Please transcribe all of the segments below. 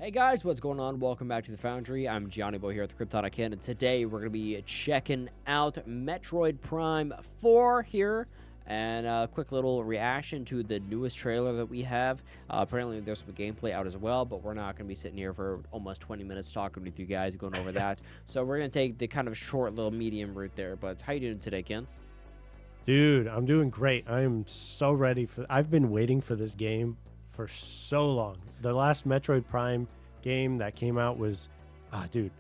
Hey guys, what's going on? Welcome back to the Foundry. I'm JonnyBoy here at the KryptonicKen, and today we're going to be checking out Metroid Prime 4 here, and a quick little reaction to the newest trailer that we have. Apparently there's some gameplay out as well, but we're not going to be sitting here for almost 20 minutes talking with you guys, going over that. So we're going to take the kind of short little medium route there, but how you doing today, Ken? Dude, I'm doing great. I am so ready for... I've been waiting for this game for so long. The last Metroid Prime game that came out was, dude,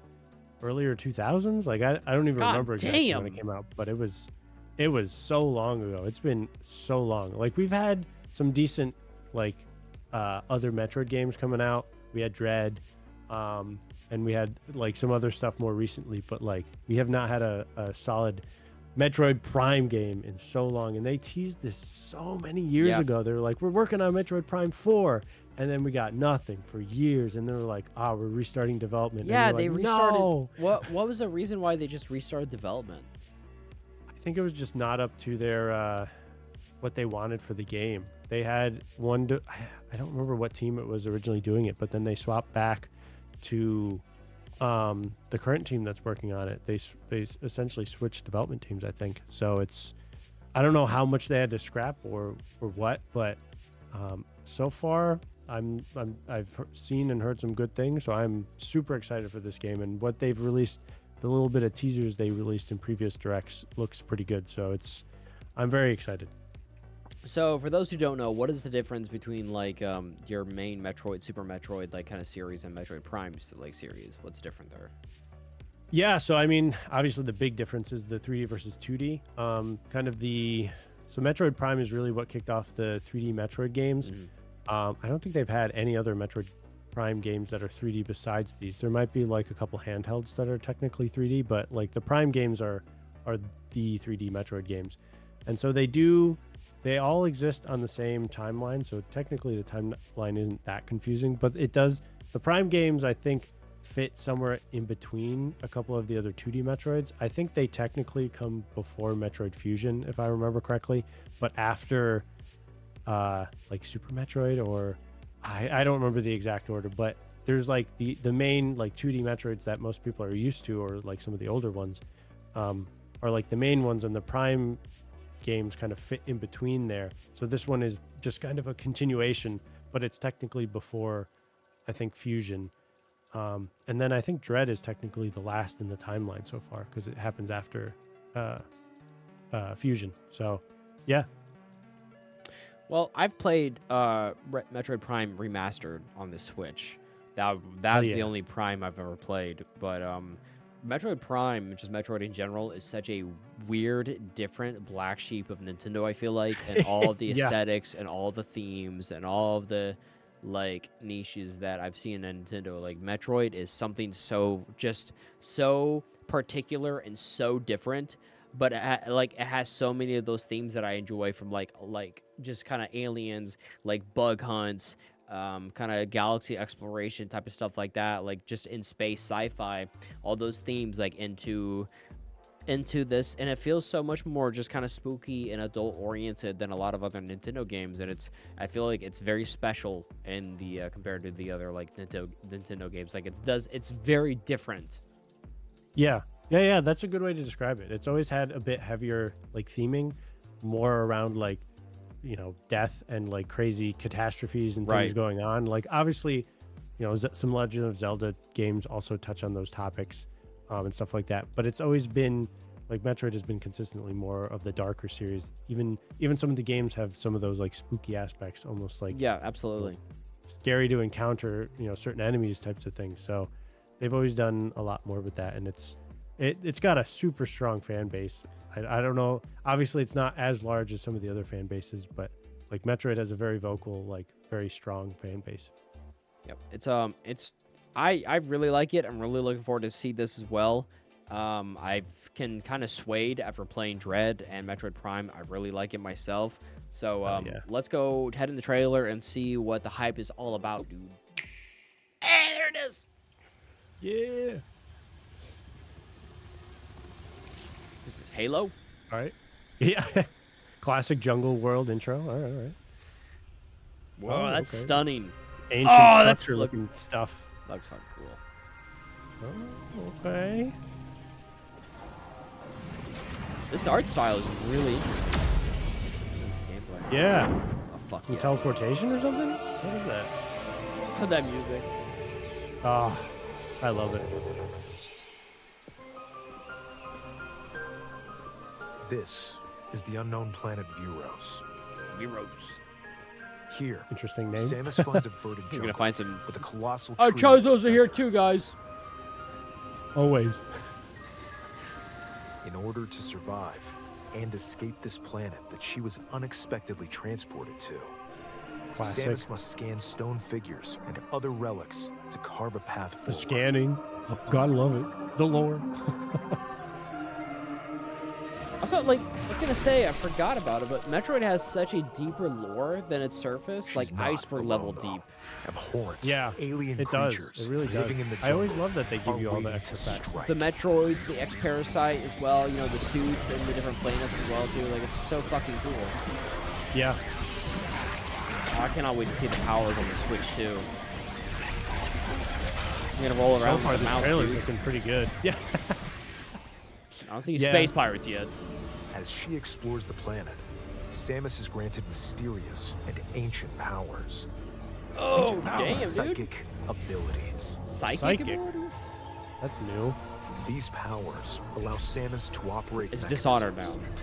earlier 2000s. Like I don't even remember exactly when it came out, but it was so long ago. It's been so long. Like we've had some decent like other Metroid games coming out. We had Dread, and we had like some other stuff more recently, but like we have not had a solid Metroid Prime game in so long, and they teased this so many years ago. They were like, we're working on Metroid Prime 4, and then we got nothing for years, and they were like, we're restarting development. Yeah, they like, restarted. No. What was the reason why they just restarted development? I think it was just not up to their what they wanted for the game. They had one I don't remember what team it was originally doing it, but then they swapped back to the current team that's working on it. They essentially switched development teams, I think. So I don't know how much they had to scrap or what, but so far I've seen and heard some good things, so I'm super excited for this game. And what they've released, the little bit of teasers they released in previous directs, looks pretty good. So I'm very excited. So, for those who don't know, what is the difference between, like, your main Metroid, Super Metroid, like, kind of series and Metroid Prime, like, series? What's different there? Yeah, so, I mean, obviously the big difference is the 3D versus 2D. So Metroid Prime is really what kicked off the 3D Metroid games. I don't think they've had any other Metroid Prime games that are 3D besides these. There might be, like, a couple handhelds that are technically 3D, but, like, the Prime games are the 3D Metroid games. And so they all exist on the same timeline, so technically the timeline isn't that confusing, but it does. The Prime games, I think, fit somewhere in between a couple of the other 2D Metroids. I think they technically come before Metroid Fusion, if I remember correctly, but after like Super Metroid, or I don't remember the exact order, but there's like the main like 2D Metroids that most people are used to, or like some of the older ones are like the main ones, and the Prime games kind of fit in between there. So this one is just kind of a continuation, but it's technically before, I think, Fusion. And then I think Dread is technically the last in the timeline so far, because it happens after Fusion. So, yeah. Well, I've played Metroid Prime Remastered on the Switch. That's the only Prime I've ever played, but Metroid Prime, which is Metroid in general, is such a weird, different black sheep of Nintendo, I feel like, and all of the aesthetics and all the themes and all of the, like, niches that I've seen in Nintendo. Like, Metroid is something so particular and so different, but it has so many of those themes that I enjoy, from like just kind of aliens, like bug hunts, kind of galaxy exploration type of stuff like that, like just in space sci-fi, all those themes like into this, and it feels so much more just kind of spooky and adult oriented than a lot of other Nintendo games, and I feel like it's very special in the compared to the other like Nintendo games. Like it's very different. Yeah, that's a good way to describe it. It's always had a bit heavier like theming, more around like, you know, death and like crazy catastrophes and things going on. Like obviously, you know, some Legend of Zelda games also touch on those topics and stuff like that, but it's always been like Metroid has been consistently more of the darker series. Even some of the games have some of those like spooky aspects, almost like, Absolutely, you know, scary to encounter, you know, certain enemies types of things. So they've always done a lot more with that, and it's got a super strong fan base. I don't know. Obviously, it's not as large as some of the other fan bases, but like Metroid has a very vocal, like very strong fan base. Yep. I really like it. I'm really looking forward to see this as well. I've can kind of swayed after playing Dread and Metroid Prime. I really like it myself. So let's go head in the trailer and see what the hype is all about, dude. Hey, there it is. Yeah. This is Halo. All right. Yeah. Classic Jungle World intro. All right. Whoa, that's stunning. Ancient structure looking stuff. That looks fucking cool. Oh, okay. This art style is really interesting. This gameplay. Yeah. Oh, fuck Some yeah. teleportation or something? What is that? That music. Ah, I love it. This is the unknown planet Vuros. Heroes. Here, Interesting name. Samus finds a verdant We're gonna jungle find some. with a colossal Oh, tree at the Chozos are here center. too, guys. Always. In order to survive and escape this planet that she was unexpectedly transported to, Classic. Samus must scan stone figures and other relics to carve a path The forward. scanning. Gotta love it. The lore. Also, like, I was gonna say, I forgot about it, but Metroid has such a deeper lore than its surface, She's like not iceberg level alone, though. deep. Abhorrent, Yeah, alien it does. creatures It really does. living in the I always jungle love that they give are you all the waiting extra to facts. strike. The Metroids, the X-Parasite as well, you know, the suits and the different planets as well, too. Like, it's so fucking cool. Yeah. Oh, I cannot wait to see the powers on the Switch, too. I'm gonna roll So around far, with the the mouse, trailer's dude. looking pretty good. Yeah. I don't see Yeah. space pirates yet. As she explores the planet, Samus is granted mysterious and ancient powers. Oh, and damn, dude. psychic abilities. Psychic Psychic. abilities? That's new. These powers allow Samus to operate It's Dishonored now. mechanisms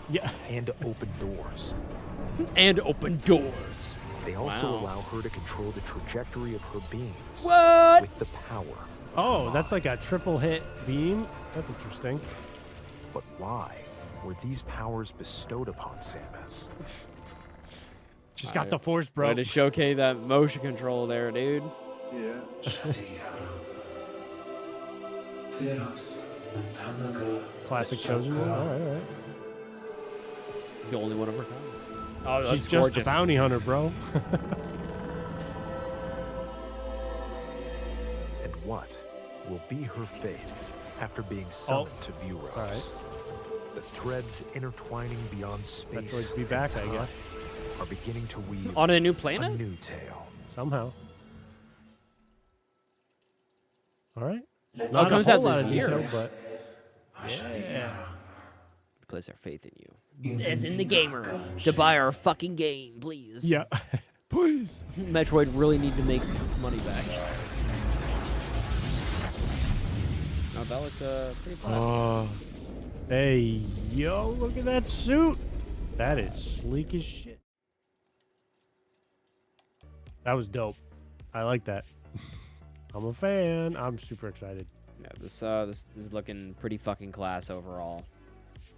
Yeah. and to open doors. And open doors. They also Wow. allow her to control the trajectory of her beams What? with the power. Oh, that's like a triple hit beam. That's interesting. But why were these powers bestowed upon Samus? She's got the force, bro. Way to showcase that motion control there, dude. Classic chosen one. All right, all right. The only one of her kind. Oh, that's She's just gorgeous. a bounty hunter, bro. And what will be her fate after being summoned to Vuros? all right. The threads intertwining beyond space Metroid be and back, I time guess. are beginning to weave On a new a planet? new tale. Somehow. All right. it Not a comes whole out lot this of year. detail, but yeah. Place our faith in you. As in the gamer. To buy our fucking game, please. Yeah. Please. Metroid really need to make its money back. Oh, that looked pretty classy. Oh. Hey, yo, look at that suit. That is sleek as shit. That was dope. I like that. I'm a fan. I'm super excited. Yeah, this is looking pretty fucking class overall.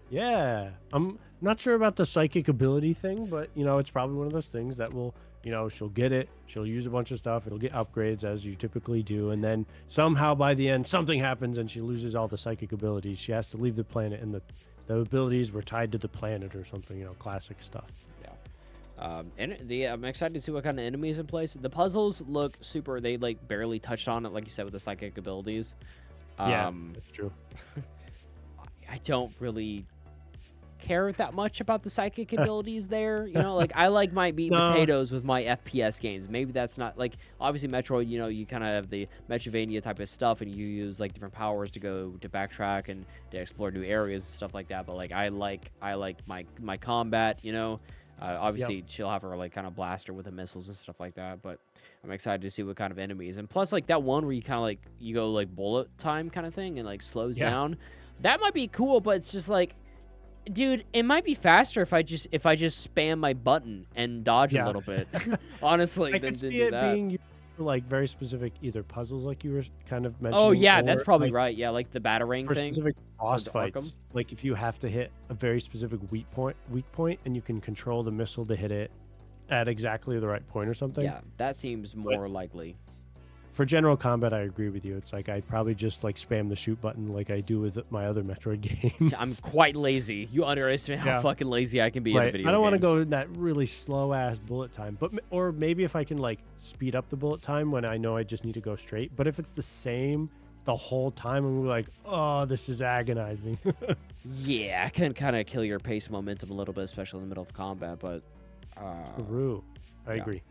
Yeah. I'm not sure about the psychic ability thing, but, you know, it's probably one of those things that will, you know, she'll get it. She'll use a bunch of stuff. It'll get upgrades as you typically do. And then somehow by the end, something happens and she loses all the psychic abilities. She has to leave the planet and the abilities were tied to the planet or something, you know, classic stuff. I'm excited to see what kind of enemies in place. The puzzles look super. They like barely touched on it, like you said, with the psychic abilities. Yeah, that's true. I don't really care that much about the psychic abilities there. You know, like I like my meat and potatoes with my FPS games. Maybe that's not like obviously Metroid. You know, you kind of have the Metroidvania type of stuff, and you use like different powers to go to backtrack and to explore new areas and stuff like that. But like I like my combat. You know. Obviously, she'll have her like kind of blaster with the missiles and stuff like that. But I'm excited to see what kind of enemies. And plus, like that one where you kind of like you go like bullet time kind of thing and like slows down. That might be cool, but it's just like, dude, it might be faster if I just spam my button and dodge a little bit. Honestly, I than could to see do it that. being used for like very specific either puzzles, like you were kind of mentioning. Oh yeah, that's or, probably like, right. Yeah, like the batarang for thing. specific boss to fights. Arkham. Like if you have to hit a very specific weak point, and you can control the missile to hit it at exactly the right point or something. Yeah, that seems more likely. For general combat, I agree with you. It's like I probably just like spam the shoot button like I do with my other Metroid games. I'm quite lazy. You underestimate how fucking lazy I can be in a video I don't want to game. go in that really slow ass bullet time, but or maybe if I can like speed up the bullet time when I know I just need to go straight. But if it's the same the whole time and we're like, oh, this is agonizing. Yeah, it can kind of kill your pace momentum a little bit, especially in the middle of combat. But True. I yeah. agree.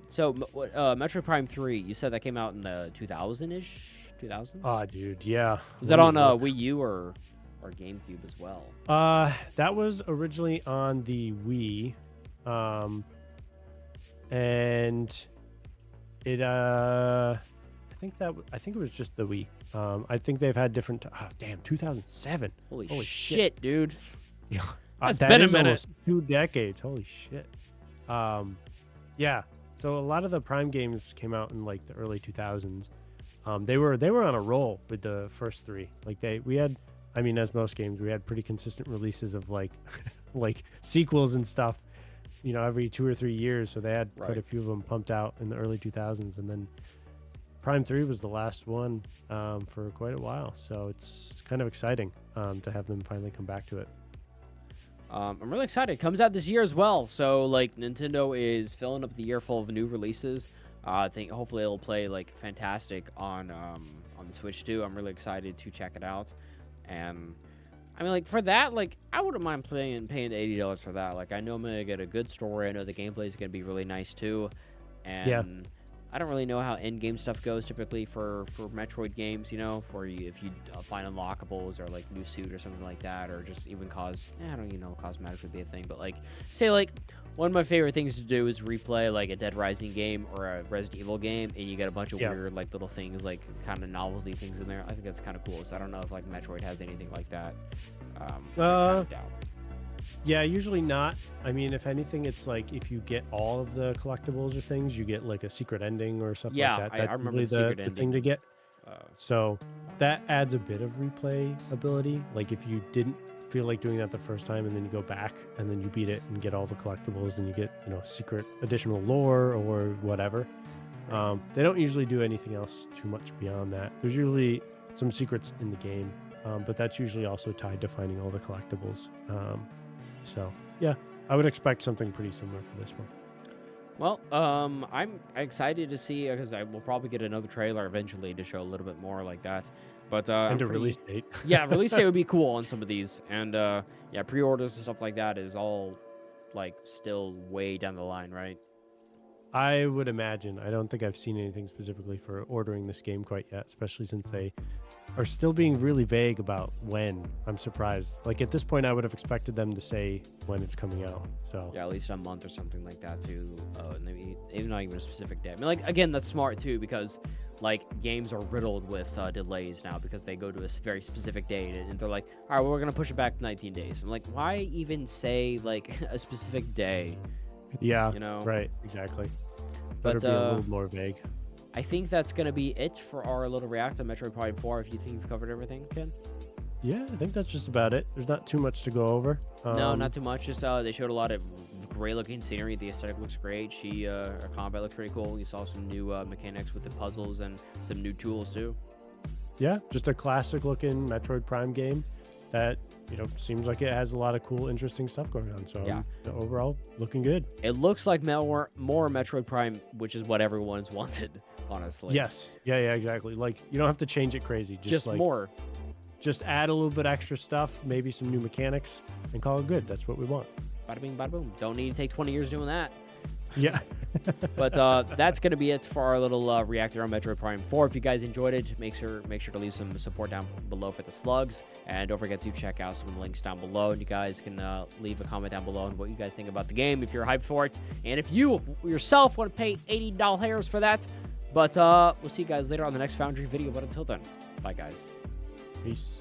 So, Metroid Prime 3, you said that came out in the 2000-ish? 2000s? Oh, dude, yeah. Was that Let on me look. Wii U or GameCube as well? That was originally on the Wii, and it I think it was just the Wii. I think they've had different. Oh, damn, 2007. Holy Holy shit, dude. Yeah, That's that been a is minute. almost 2 decades. Holy shit. Yeah. So a lot of the Prime games came out in like the early 2000s. They were on a roll with the first 3. Like we had, I mean, as most games, we had pretty consistent releases of like like sequels and stuff, you know, every 2 or 3 years. So they had quite Right. a few of them pumped out in the early 2000s, and then Prime 3 was the last one for quite a while. So it's kind of exciting to have them finally come back to it. I'm really excited. It comes out this year as well. So, like, Nintendo is filling up the year full of new releases. I think hopefully it'll play, like, fantastic on the Switch, too. I'm really excited to check it out. And, I mean, like, for that, like, I wouldn't mind paying $80 for that. Like, I know I'm going to get a good story. I know the gameplay is going to be really nice, too. And Yeah. I don't really know how in-game stuff goes typically for Metroid games, you know, if you find unlockables or like new suit or something like that, or just even I don't even know, cosmetics would be a thing, but like, say like one of my favorite things to do is replay like a Dead Rising game or a Resident Evil game, and you get a bunch of weird like little things, like kind of novelty things in there. I think that's kind of cool. So I don't know if like Metroid has anything like that. Which I kind of doubt. Yeah, usually not. I mean, if anything, it's like if you get all of the collectibles or things, you get like a secret ending or something Yeah, like that. I That's remember usually the secret the thing ending. to get. Uh, So that adds a bit of replay ability. Like if you didn't feel like doing that the first time and then you go back and then you beat it and get all the collectibles and you get, you know, secret additional lore or whatever. They don't usually do anything else too much beyond that. There's usually some secrets in the game, but that's usually also tied to finding all the collectibles. So yeah, I would expect something pretty similar for this one. Well, I'm excited to see because I will probably get another trailer eventually to show a little bit more like that. But I'm And a pretty- release date. yeah, release date would be cool on some of these, and yeah, pre-orders and stuff like that is all like still way down the line, right? I would imagine. I don't think I've seen anything specifically for ordering this game quite yet, especially since they are still being really vague about when. I'm surprised. Like at this point, I would have expected them to say when it's coming out. So Yeah, at least a month or something like that too. Maybe even not even a specific day. I mean, like again, that's smart too because like games are riddled with delays now because they go to a very specific date and they're like, all right, well, we're gonna push it back to 19 days. I'm like, why even say like a specific day? yeah, You know? right, exactly. But Better be a little more vague. I think that's gonna be it for our little react on Metroid Prime 4. If you think you've covered everything, Ken. Yeah, I think that's just about it. There's not too much to go over. No, not too much. Just they showed a lot of great looking scenery. The aesthetic looks great. Her combat looks pretty cool. You saw some new mechanics with the puzzles and some new tools too. Yeah, just a classic looking Metroid Prime game that, you know, seems like it has a lot of cool, interesting stuff going on. So Yeah. overall, looking good. It looks like more Metroid Prime, which is what everyone's wanted, honestly. Yes. Yeah, exactly. Like you don't have to change it crazy. Just like, more. Just add a little bit extra stuff, maybe some new mechanics, and call it good. That's what we want. Bada bing, bada boom. Don't need to take 20 years doing that. Yeah. But that's gonna be it for our little reactor on Metroid Prime 4. If you guys enjoyed it, make sure to leave some support down below for the slugs, and don't forget to check out some of the links down below. And you guys can leave a comment down below on what you guys think about the game, if you're hyped for it, and if you yourself want to pay $80 for that. But we'll see you guys later on the next Foundry video. But until then, bye guys. Peace.